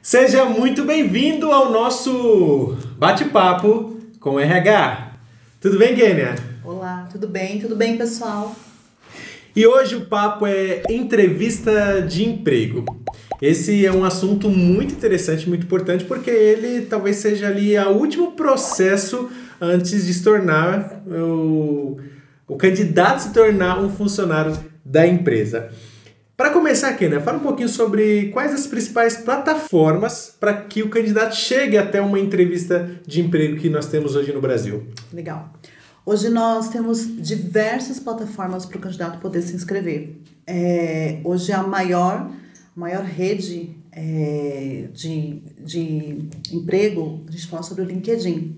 Seja muito bem-vindo ao nosso bate-papo com RH. Tudo bem, Kênia? Olá, tudo bem? Tudo bem, pessoal? E hoje o papo é entrevista de emprego. Esse é um assunto muito interessante, muito importante, porque ele talvez seja ali o último processo antes de se tornar o candidato se tornar um funcionário da empresa. Para começar, Kênia, fala um pouquinho sobre quais as principais plataformas para que o candidato chegue até uma entrevista de emprego que nós temos hoje no Brasil. Legal. Hoje nós temos diversas plataformas para o candidato poder se inscrever. Hoje a maior rede de emprego, a gente fala sobre o LinkedIn.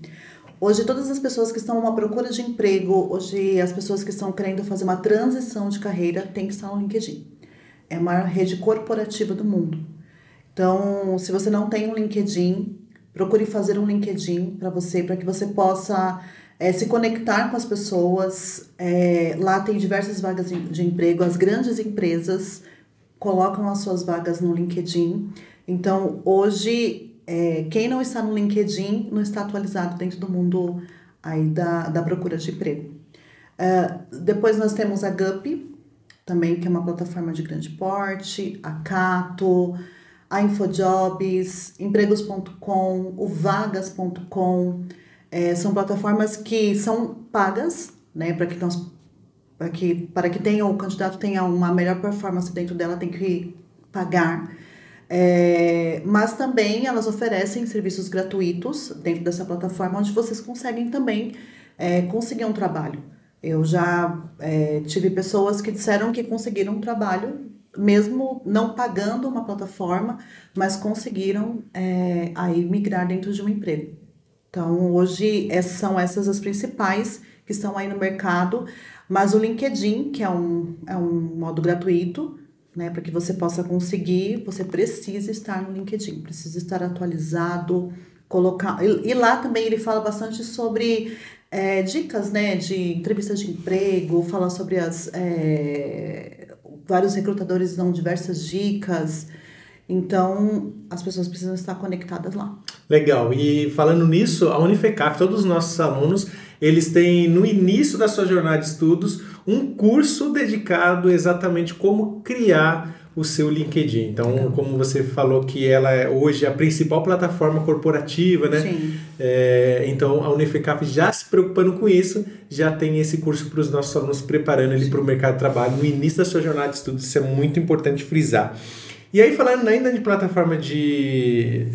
Hoje todas as pessoas que estão à procura de emprego, hoje as pessoas que estão querendo fazer uma transição de carreira têm que estar no LinkedIn. É a maior rede corporativa do mundo. Então, se você não tem um LinkedIn, procure fazer um LinkedIn para que você possa se conectar com as pessoas. Lá tem diversas vagas de emprego. As grandes empresas colocam as suas vagas no LinkedIn. Então, hoje, quem não está no LinkedIn não está atualizado dentro do mundo aí da procura de emprego. Depois nós temos a Gup, também, que é uma plataforma de grande porte, a Cato, a Infojobs, empregos.com, o vagas.com, são plataformas que são pagas, né, para que o candidato tenha uma melhor performance dentro dela, tem que pagar. Mas também elas oferecem serviços gratuitos dentro dessa plataforma, onde vocês conseguem também conseguir um trabalho. Eu já tive pessoas que disseram que conseguiram um trabalho, mesmo não pagando uma plataforma, mas conseguiram aí migrar dentro de um emprego. Então, hoje são essas as principais que estão aí no mercado, mas o LinkedIn, que é um modo gratuito, né, para que você possa conseguir, você precisa estar no LinkedIn, precisa estar atualizado, colocar. E lá também ele fala bastante sobre dicas, né, de entrevistas de emprego, fala sobre vários recrutadores dão diversas dicas, então as pessoas precisam estar conectadas lá. Legal, e falando nisso, a Unifecaf, todos os nossos alunos, eles têm no início da sua jornada de estudos um curso dedicado exatamente como criar o seu LinkedIn. Então, legal. Como você falou que ela é hoje a principal plataforma corporativa, né? Sim. Então, a Unifecaf já se preocupando com isso, já tem esse curso para os nossos alunos preparando ele para o mercado de trabalho no início da sua jornada de estudos. Isso é muito importante frisar. E aí, falando ainda de plataforma de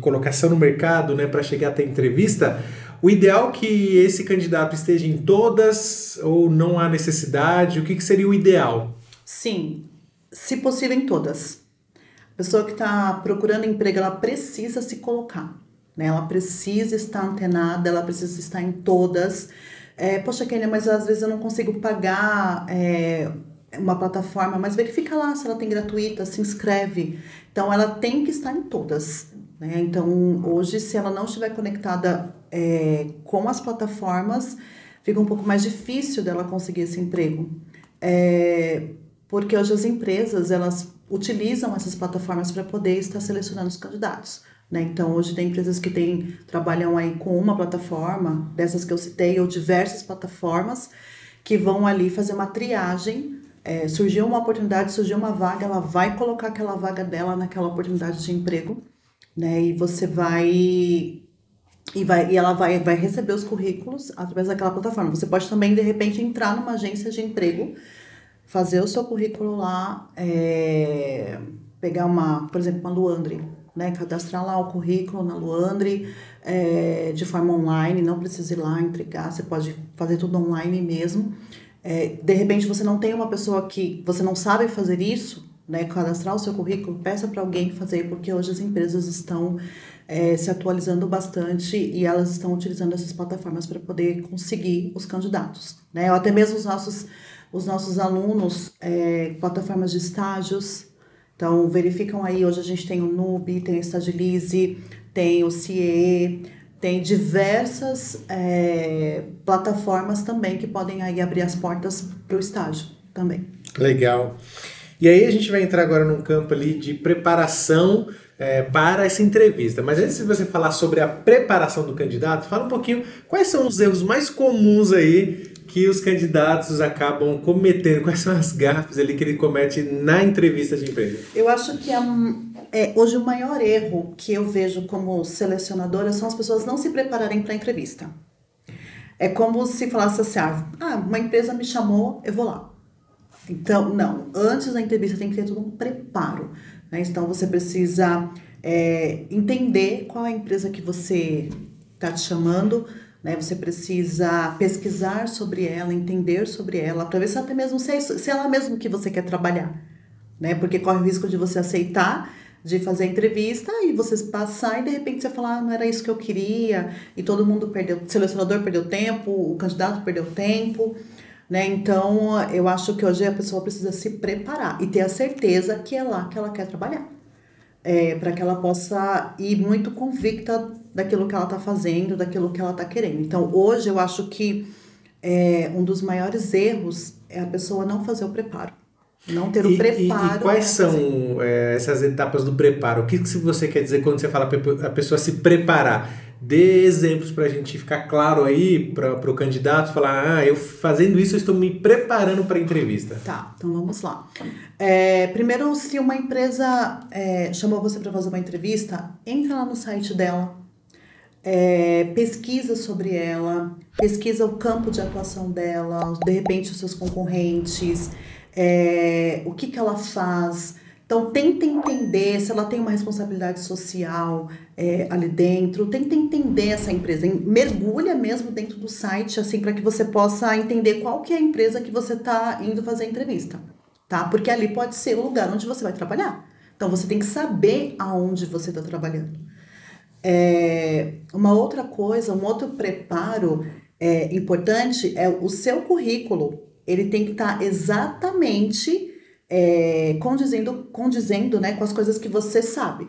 colocação no mercado, né, para chegar até a entrevista, o ideal é que esse candidato esteja em todas ou não há necessidade? O que seria o ideal? Sim, se possível em todas. A pessoa que está procurando emprego, ela precisa se colocar, né? Ela precisa estar antenada, ela precisa estar em todas. Poxa, Kênia, mas às vezes eu não consigo pagar uma plataforma, mas verifica lá se ela tem gratuita, se inscreve. Então, ela tem que estar em todas, né? Então, hoje, se ela não estiver conectada com as plataformas, fica um pouco mais difícil dela conseguir esse emprego. Porque hoje as empresas, elas utilizam essas plataformas para poder estar selecionando os candidatos, né? Então, hoje tem empresas que trabalham aí com uma plataforma, dessas que eu citei, ou diversas plataformas, que vão ali fazer uma triagem. Surgiu uma oportunidade, surgiu uma vaga, ela vai colocar aquela vaga dela naquela oportunidade de emprego, né? E você vai ela vai receber os currículos através daquela plataforma. Você pode também, de repente, entrar numa agência de emprego, fazer o seu currículo lá, pegar por exemplo, uma Luandre, né? Cadastrar lá o currículo na Luandre de forma online, não precisa ir lá entregar, você pode fazer tudo online mesmo. De repente você não tem uma pessoa que você não sabe fazer isso, né? Cadastrar o seu currículo, peça para alguém fazer, porque hoje as empresas estão se atualizando bastante e elas estão utilizando essas plataformas para poder conseguir os candidatos, né? Ou até mesmo os nossos alunos, plataformas de estágios. Então, verificam aí, hoje a gente tem o Nubi, tem o Stagilize, tem o CIE, tem diversas plataformas também que podem aí abrir as portas para o estágio também. Legal. E aí a gente vai entrar agora num campo ali de preparação para essa entrevista. Mas antes de você falar sobre a preparação do candidato, fala um pouquinho quais são os erros mais comuns aí que os candidatos acabam cometendo, quais são as gafes ali que ele comete na entrevista de emprego. Eu acho que hoje o maior erro que eu vejo como selecionadora são as pessoas não se prepararem para a entrevista. É como se falasse assim, uma empresa me chamou, eu vou lá. Então, não, antes da entrevista tem que ter todo um preparo, né? Então, você precisa entender qual é a empresa que você está te chamando, né? Você precisa pesquisar sobre ela, entender sobre ela, para ver se até mesmo se é ela mesmo que você quer trabalhar, né? Porque corre o risco de você aceitar, de fazer a entrevista e você passar e de repente você falar, não era isso que eu queria, e todo mundo perdeu, o selecionador perdeu tempo, o candidato perdeu tempo, né? Então, eu acho que hoje a pessoa precisa se preparar e ter a certeza que é lá que ela quer trabalhar. Para que ela possa ir muito convicta daquilo que ela está fazendo, daquilo que ela está querendo. Então, hoje eu acho que um dos maiores erros é a pessoa não fazer o preparo. Não ter o preparo. E quais são essas etapas do preparo? O que você quer dizer quando você fala a pessoa se preparar? Dê exemplos para a gente ficar claro aí, para o candidato falar, eu fazendo isso eu estou me preparando para a entrevista. Tá, então vamos lá. Primeiro, se uma empresa chamou você para fazer uma entrevista, entra lá no site dela, pesquisa sobre ela, pesquisa o campo de atuação dela, de repente os seus concorrentes, o que ela faz. Então, tenta entender se ela tem uma responsabilidade social ali dentro, tenta entender essa empresa, mergulha mesmo dentro do site, assim, para que você possa entender qual que é a empresa que você está indo fazer a entrevista, tá? Porque ali pode ser o lugar onde você vai trabalhar. Então, você tem que saber aonde você está trabalhando. Uma outra coisa, um outro preparo importante é o seu currículo. Ele tem que estar exatamente condizendo, né, com as coisas que você sabe.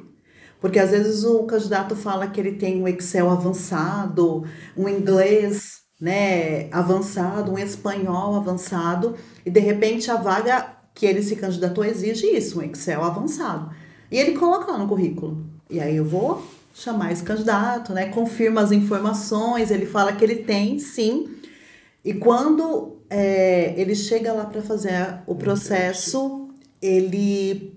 Porque às vezes o candidato fala que ele tem um Excel avançado, um inglês, né, avançado, um espanhol avançado, e de repente a vaga que ele se candidatou exige isso, um Excel avançado. E ele coloca lá no currículo. E aí eu vou chamar esse candidato, né, confirma as informações, ele fala que ele tem, sim. E quando ele chega lá para fazer o processo, ele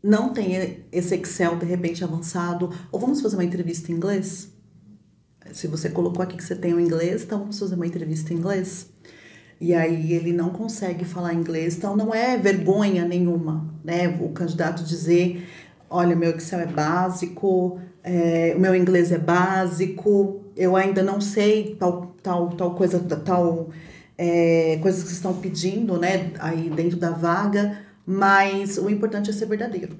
não tem esse Excel de repente avançado, ou vamos fazer uma entrevista em inglês? Se você colocou aqui que você tem o inglês, então vamos fazer uma entrevista em inglês. E aí ele não consegue falar inglês, então não é vergonha nenhuma, né? O candidato dizer, olha, meu Excel é básico, o meu inglês é básico, eu ainda não sei tal coisa, coisas que estão pedindo, né, aí dentro da vaga, mas o importante é ser verdadeiro.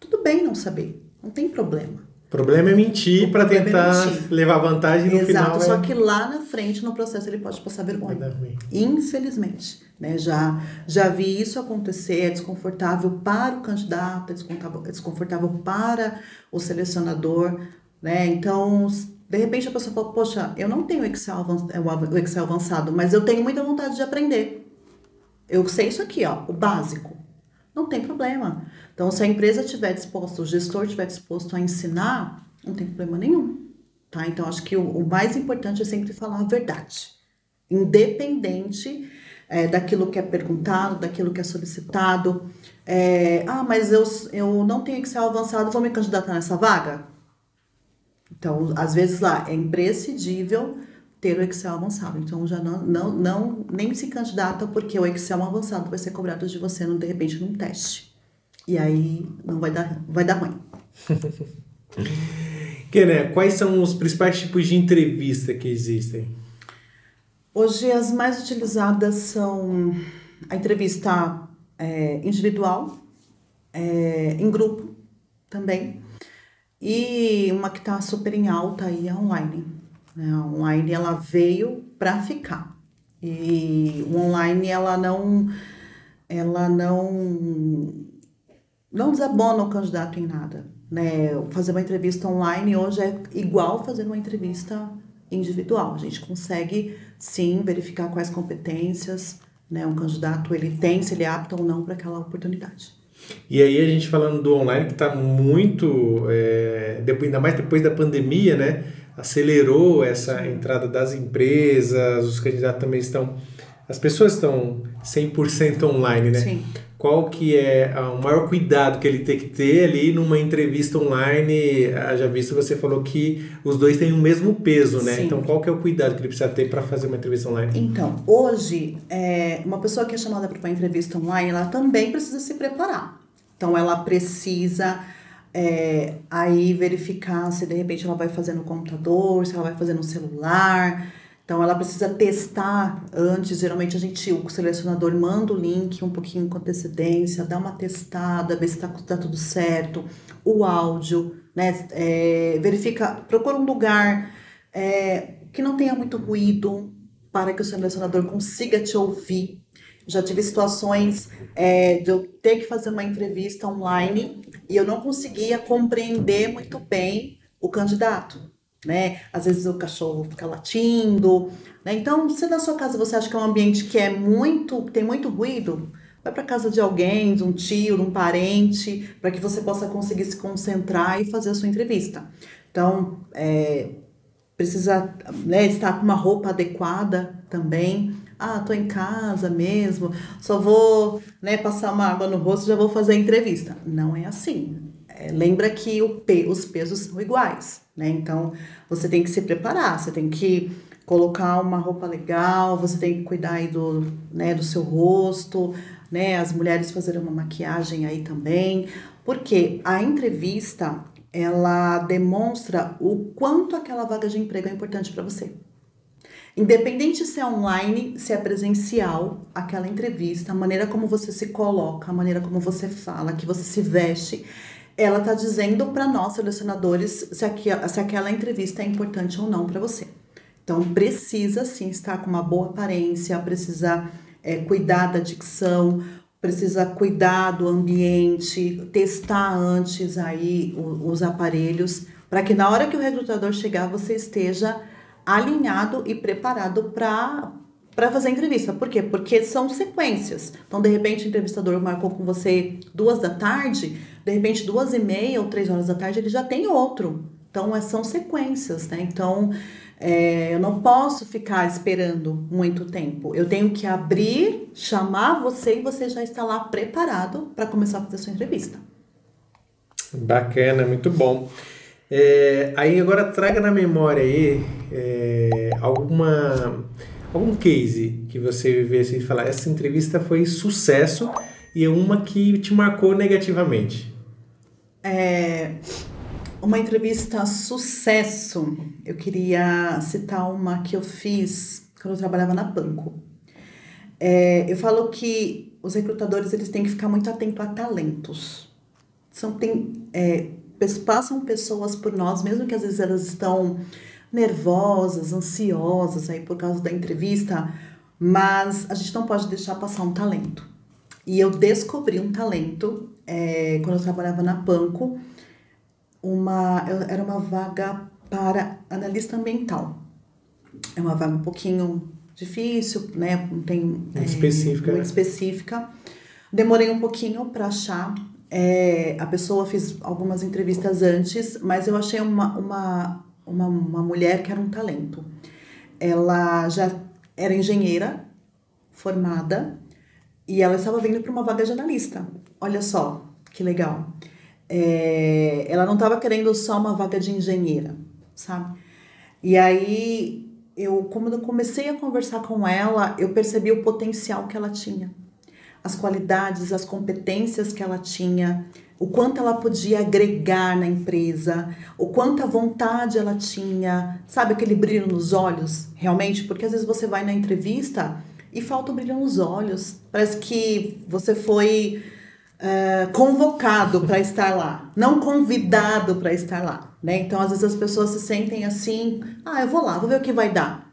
Tudo bem não saber, não tem problema. O problema é mentir para tentar levar vantagem no final. Exato, só que lá na frente, no processo, ele pode passar vergonha. Infelizmente, né? Já vi isso acontecer, é desconfortável para o candidato, é desconfortável para o selecionador, né? Então, de repente a pessoa fala, poxa, eu não tenho o Excel avançado, mas eu tenho muita vontade de aprender. Eu sei isso aqui, ó, o básico. Não tem problema. Então, se a empresa estiver disposta, o gestor estiver disposto a ensinar, não tem problema nenhum, tá? Então, acho que o mais importante é sempre falar a verdade. Independente daquilo que é perguntado, daquilo que é solicitado. Mas eu não tenho Excel avançado, vou me candidatar nessa vaga? Então, às vezes lá, é imprescindível ter o Excel avançado. Então, já nem se candidata porque o Excel avançado vai ser cobrado de você, de repente, num teste. E aí, não vai dar ruim. Kené, quais são os principais tipos de entrevista que existem? Hoje, as mais utilizadas são a entrevista individual, em grupo também, e uma que está super em alta aí é online. A online, ela veio para ficar. E o online, ela não desabona o candidato em nada, né? Fazer uma entrevista online hoje é igual fazer uma entrevista individual. A gente consegue, sim, verificar quais competências, né, um candidato ele tem, se ele é apto ou não para aquela oportunidade. E aí a gente falando do online que está muito, ainda mais depois da pandemia, né? Acelerou essa entrada das empresas, os candidatos também estão, as pessoas estão 100% online, né? Sim. Qual que é o maior cuidado que ele tem que ter ali numa entrevista online? Já visto, você falou que os dois têm o mesmo peso, né? Então, Sim. qual que é o cuidado que ele precisa ter para fazer uma entrevista online? Então, hoje, uma pessoa que é chamada para uma entrevista online, ela também precisa se preparar. Então, ela precisa aí verificar se de repente ela vai fazer no computador, se ela vai fazer no celular. Então, ela precisa testar antes. Geralmente, o selecionador manda o link um pouquinho com antecedência, dá uma testada, vê se tá tudo certo. O áudio, né? Verifica, procura um lugar que não tenha muito ruído, para que o selecionador consiga te ouvir. Já tive situações de eu ter que fazer uma entrevista online e eu não conseguia compreender muito bem o candidato, né? Às vezes o cachorro fica latindo, né? Então, se na sua casa você acha que é um ambiente que tem muito ruído, vai para casa de alguém, de um tio, de um parente, para que você possa conseguir se concentrar e fazer a sua entrevista. Então, precisa, né, estar com uma roupa adequada também. Ah, tô em casa mesmo, só vou, né, passar uma água no rosto e já vou fazer a entrevista. Não é assim. Lembra que os pesos são iguais, né? Então, você tem que se preparar, você tem que colocar uma roupa legal, você tem que cuidar aí do seu rosto, né? As mulheres fazerem uma maquiagem aí também, porque a entrevista ela demonstra o quanto aquela vaga de emprego é importante para você. Independente se é online, se é presencial, aquela entrevista, a maneira como você se coloca, a maneira como você fala, que você se veste, ela está dizendo para nós, selecionadores, se aquela entrevista é importante ou não para você. Então, precisa sim estar com uma boa aparência, precisa cuidar da dicção, precisa cuidar do ambiente, testar antes aí os aparelhos, para que na hora que o recrutador chegar, você esteja alinhado e preparado para fazer a entrevista. Por quê? Porque são sequências. Então, de repente, o entrevistador marcou com você 2 da tarde, de repente, 2h30 ou 3 horas da tarde, ele já tem outro. Então, são sequências, né? Então, eu não posso ficar esperando muito tempo. Eu tenho que abrir, chamar você e você já está lá preparado para começar a fazer a sua entrevista. Bacana, muito bom. Aí agora traga na memória aí algum case que você vê assim e falar, essa entrevista foi sucesso e é uma que te marcou negativamente. Uma entrevista sucesso, eu queria citar uma que eu fiz quando eu trabalhava na Panko. Eu falo que os recrutadores eles têm que ficar muito atentos a talentos. Passam pessoas por nós, mesmo que às vezes elas estão nervosas, ansiosas aí por causa da entrevista, mas a gente não pode deixar passar um talento. E eu descobri um talento quando eu trabalhava na Panko. Era uma vaga para analista ambiental. É uma vaga um pouquinho difícil, né? Não tem Específica, muito né? específica. Demorei um pouquinho para achar. A pessoa fiz algumas entrevistas antes, mas eu achei uma mulher que era um talento. Ela já era engenheira formada e ela estava vindo para uma vaga de analista. Olha só, que legal. Ela não estava querendo só uma vaga de engenheira, sabe? E aí, como eu comecei a conversar com ela, eu percebi o potencial que ela tinha, as qualidades, as competências que ela tinha, o quanto ela podia agregar na empresa, o quanta vontade ela tinha, sabe aquele brilho nos olhos, realmente? Porque às vezes você vai na entrevista e falta o brilho nos olhos, parece que você foi convocado para estar lá, não convidado para estar lá, né? Então, às vezes as pessoas se sentem assim, eu vou lá, vou ver o que vai dar,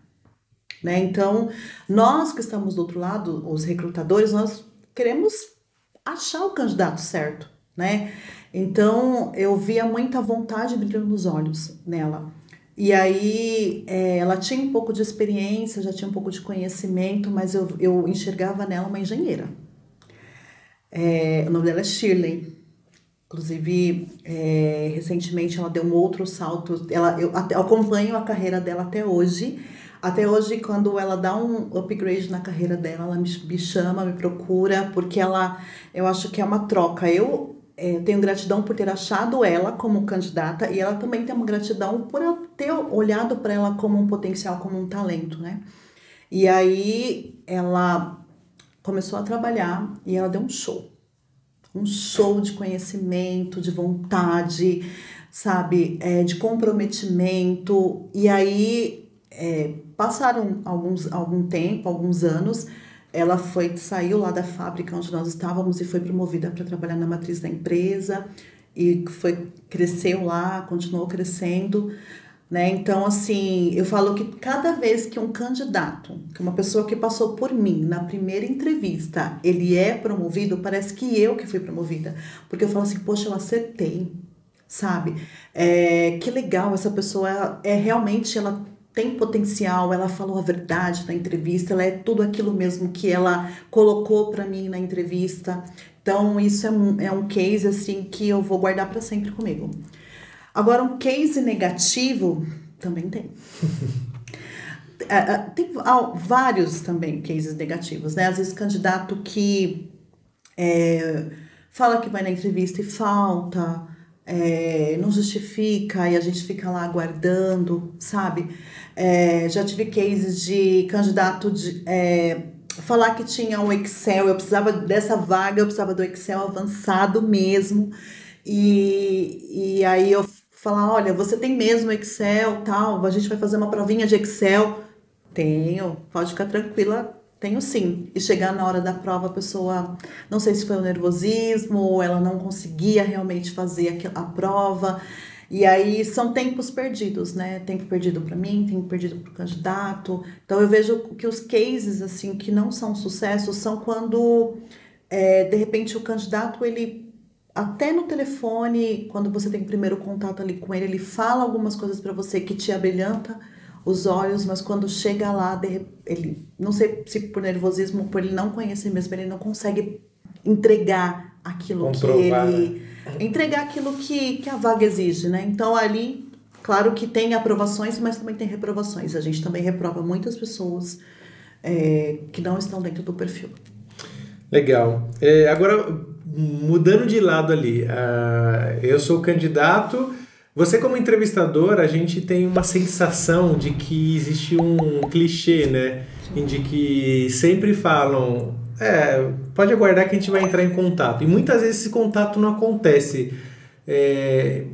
né? Então, nós que estamos do outro lado, os recrutadores, nós queremos achar o candidato certo, né? Então, eu via muita vontade brilhando nos olhos nela. E aí, ela tinha um pouco de experiência, já tinha um pouco de conhecimento, mas eu enxergava nela uma engenheira. O nome dela é Shirley. Inclusive, recentemente ela deu um outro salto. Eu acompanho a carreira dela até hoje. Até hoje, quando ela dá um upgrade na carreira dela, ela me chama, me procura, porque eu acho que é uma troca. Eu tenho gratidão por ter achado ela como candidata e ela também tem uma gratidão por eu ter olhado para ela como um potencial, como um talento, né? E aí ela começou a trabalhar e ela deu um show. Um show de conhecimento, de vontade, sabe, de comprometimento. E aí passaram algum tempo, alguns anos, ela saiu lá da fábrica onde nós estávamos e foi promovida para trabalhar na matriz da empresa e cresceu lá, continuou crescendo, né? Então, assim, eu falo que cada vez que um candidato, que uma pessoa que passou por mim na primeira entrevista, ele é promovido, parece que eu que fui promovida. Porque eu falo assim, poxa, eu acertei, sabe? Que legal, essa pessoa realmente, ela tem potencial, ela falou a verdade na entrevista, ela é tudo aquilo mesmo que ela colocou para mim na entrevista. Então, isso é um case, assim, que eu vou guardar para sempre comigo. Agora, um case negativo também tem. Tem vários também cases negativos, né? Às vezes, candidato que fala que vai na entrevista e falta, não justifica e a gente fica lá aguardando, sabe? Já tive cases de candidato falar que tinha um Excel, eu precisava dessa vaga, eu precisava do Excel avançado mesmo. E aí eu falar, olha, você tem mesmo Excel, tal, a gente vai fazer uma provinha de Excel. Tenho, pode ficar tranquila, tenho sim. E chegar na hora da prova, a pessoa, não sei se foi o nervosismo, ou ela não conseguia realmente fazer a prova. E aí são tempos perdidos, né? Tempo perdido para mim, tempo perdido para o candidato. Então eu vejo que os cases, assim, que não são sucessos, são quando, de repente, o candidato, ele até no telefone, quando você tem o primeiro contato ali com ele fala algumas coisas para você que te abrilhanta os olhos, mas quando chega lá, ele, não sei se por nervosismo ou por ele não conhecer mesmo, ele não consegue entregar aquilo entregar aquilo que a vaga exige, né? Então ali, claro que tem aprovações, mas também tem reprovações. A gente também reprova muitas pessoas que não estão dentro do perfil. Legal. Agora, mudando de lado ali, eu sou candidato, você como entrevistador, a gente tem uma sensação de que existe um clichê, né? De que sempre falam, pode aguardar que a gente vai entrar em contato. E muitas vezes esse contato não acontece.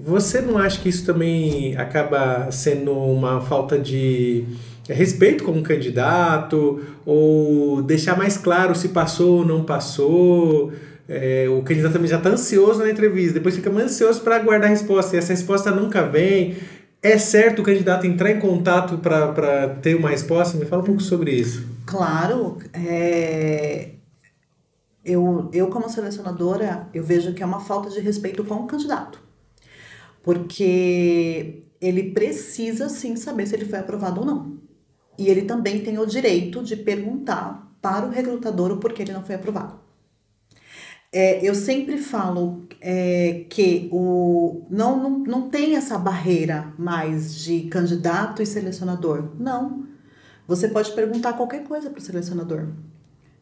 Você não acha que isso também acaba sendo uma falta de respeito como candidato, ou deixar mais claro se passou ou não passou? O candidato também já está ansioso na entrevista, depois fica mais ansioso para aguardar a resposta, e essa resposta nunca vem. É certo o candidato entrar em contato para ter uma resposta? Me fala um pouco sobre isso. Claro, eu como selecionadora, eu vejo que é uma falta de respeito com o candidato, porque ele precisa sim saber se ele foi aprovado ou não. E ele também tem o direito de perguntar para o recrutador o porquê ele não foi aprovado. Eu sempre falo que não tem essa barreira mais de candidato e selecionador. Não. Você pode perguntar qualquer coisa para o selecionador.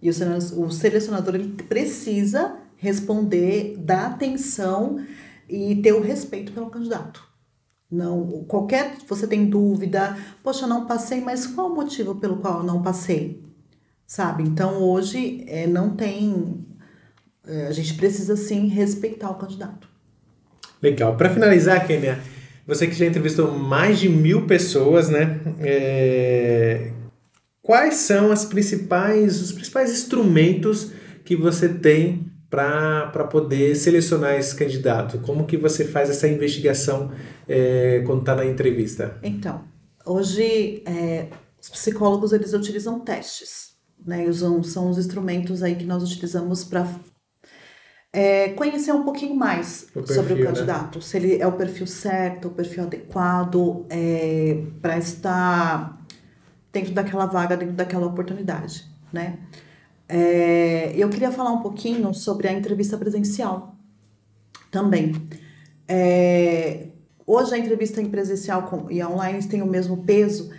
E o selecionador ele precisa responder, dar atenção e ter o respeito pelo candidato. Não, você tem dúvida, poxa, eu não passei, mas qual o motivo pelo qual eu não passei? Sabe? Então, hoje, não tem... a gente precisa, sim, respeitar o candidato. Legal. Para finalizar, Kênia, você que já entrevistou mais de 1.000 pessoas, né? Quais são os principais instrumentos que você tem para poder selecionar esse candidato? Como que você faz essa investigação quando está na entrevista? Então, hoje os psicólogos eles utilizam testes, né? São os instrumentos aí que nós utilizamos para conhecer um pouquinho mais sobre o candidato, né? Se ele é o perfil certo, o perfil adequado para estar dentro daquela vaga, dentro daquela oportunidade, né? Eu queria falar um pouquinho sobre a entrevista presencial também. Hoje a entrevista em presencial e online tem o mesmo peso,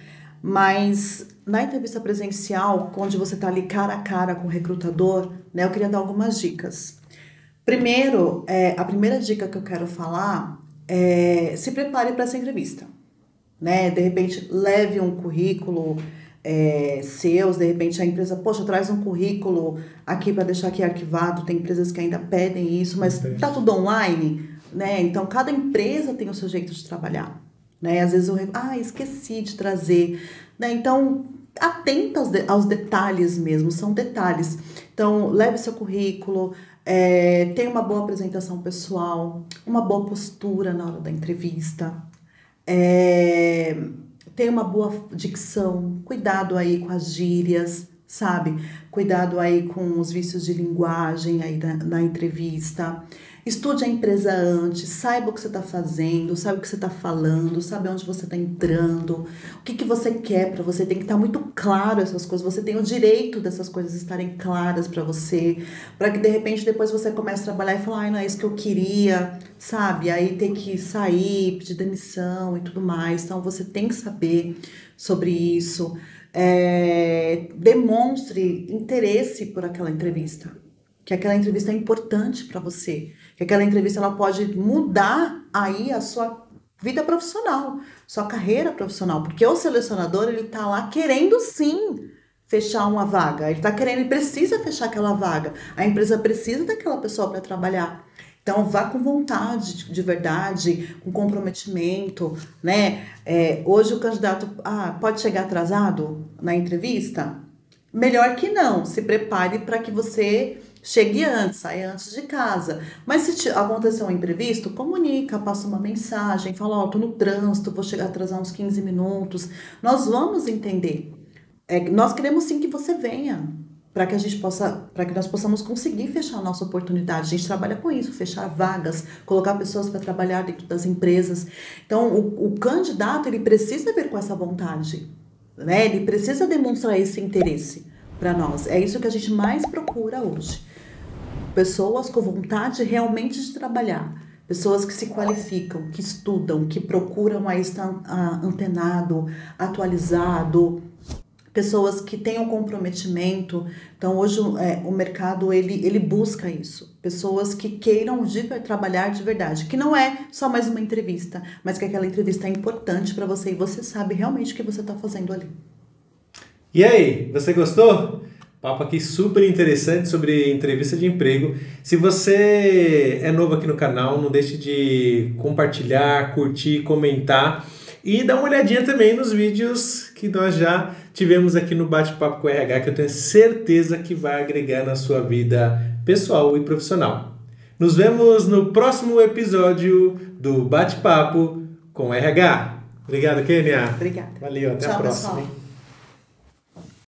mas na entrevista presencial, onde você está ali cara a cara com o recrutador, né, eu queria dar algumas dicas. Primeiro, a primeira dica que eu quero falar é se prepare para essa entrevista, né? De repente, leve um currículo seus, de repente a empresa, poxa, traz um currículo aqui para deixar aqui arquivado, tem empresas que ainda pedem isso, mas tá tudo online, né? Então, cada empresa tem o seu jeito de trabalhar, né? Às vezes eu esqueci de trazer, né? Então, atenta aos detalhes mesmo, são detalhes. Então, leve seu currículo, tenha uma boa apresentação pessoal, uma boa postura na hora da entrevista, tenha uma boa dicção, cuidado aí com as gírias, sabe? Cuidado aí com os vícios de linguagem aí na entrevista. Estude a empresa antes, saiba o que você está fazendo, saiba o que você está falando, sabe onde você está entrando, o que você quer para você. Tem que estar muito claro essas coisas, você tem o direito dessas coisas estarem claras para você, para que de repente depois você comece a trabalhar e falar, não é isso que eu queria, sabe? Aí ter que sair, pedir demissão e tudo mais. Então você tem que saber sobre isso. Demonstre interesse por aquela entrevista, que aquela entrevista é importante para você, que aquela entrevista ela pode mudar aí a sua vida profissional, sua carreira profissional, porque o selecionador ele tá lá querendo sim fechar uma vaga, ele precisa fechar aquela vaga, a empresa precisa daquela pessoa para trabalhar. Então, vá com vontade, de verdade, com comprometimento, né? Hoje o candidato pode chegar atrasado na entrevista? Melhor que não, se prepare para que você chegue antes, saia antes de casa. Mas se acontecer um imprevisto, comunica, passa uma mensagem, fala, tô no trânsito, vou chegar atrasar uns 15 minutos. Nós vamos entender. Nós queremos sim que você venha, para que nós possamos conseguir fechar a nossa oportunidade. A gente trabalha com isso, fechar vagas, colocar pessoas para trabalhar dentro das empresas. Então, o candidato, ele precisa vir com essa vontade, né? Ele precisa demonstrar esse interesse para nós. É isso que a gente mais procura hoje. Pessoas com vontade realmente de trabalhar. Pessoas que se qualificam, que estudam, que procuram aí estar antenado, atualizado. Pessoas que tenham comprometimento. Então, hoje o mercado ele busca isso. Pessoas que queiram trabalhar de verdade. Que não é só mais uma entrevista, mas que aquela entrevista é importante para você e você sabe realmente o que você está fazendo ali. E aí, você gostou? Papo aqui super interessante sobre entrevista de emprego. Se você é novo aqui no canal, não deixe de compartilhar, curtir, comentar e dar uma olhadinha também nos vídeos que nós já tivemos aqui no Bate-Papo com o RH, que eu tenho certeza que vai agregar na sua vida pessoal e profissional. Nos vemos no próximo episódio do Bate-Papo com o RH. Obrigado, Kênia. Obrigada. Valeu, até a próxima. Pessoal.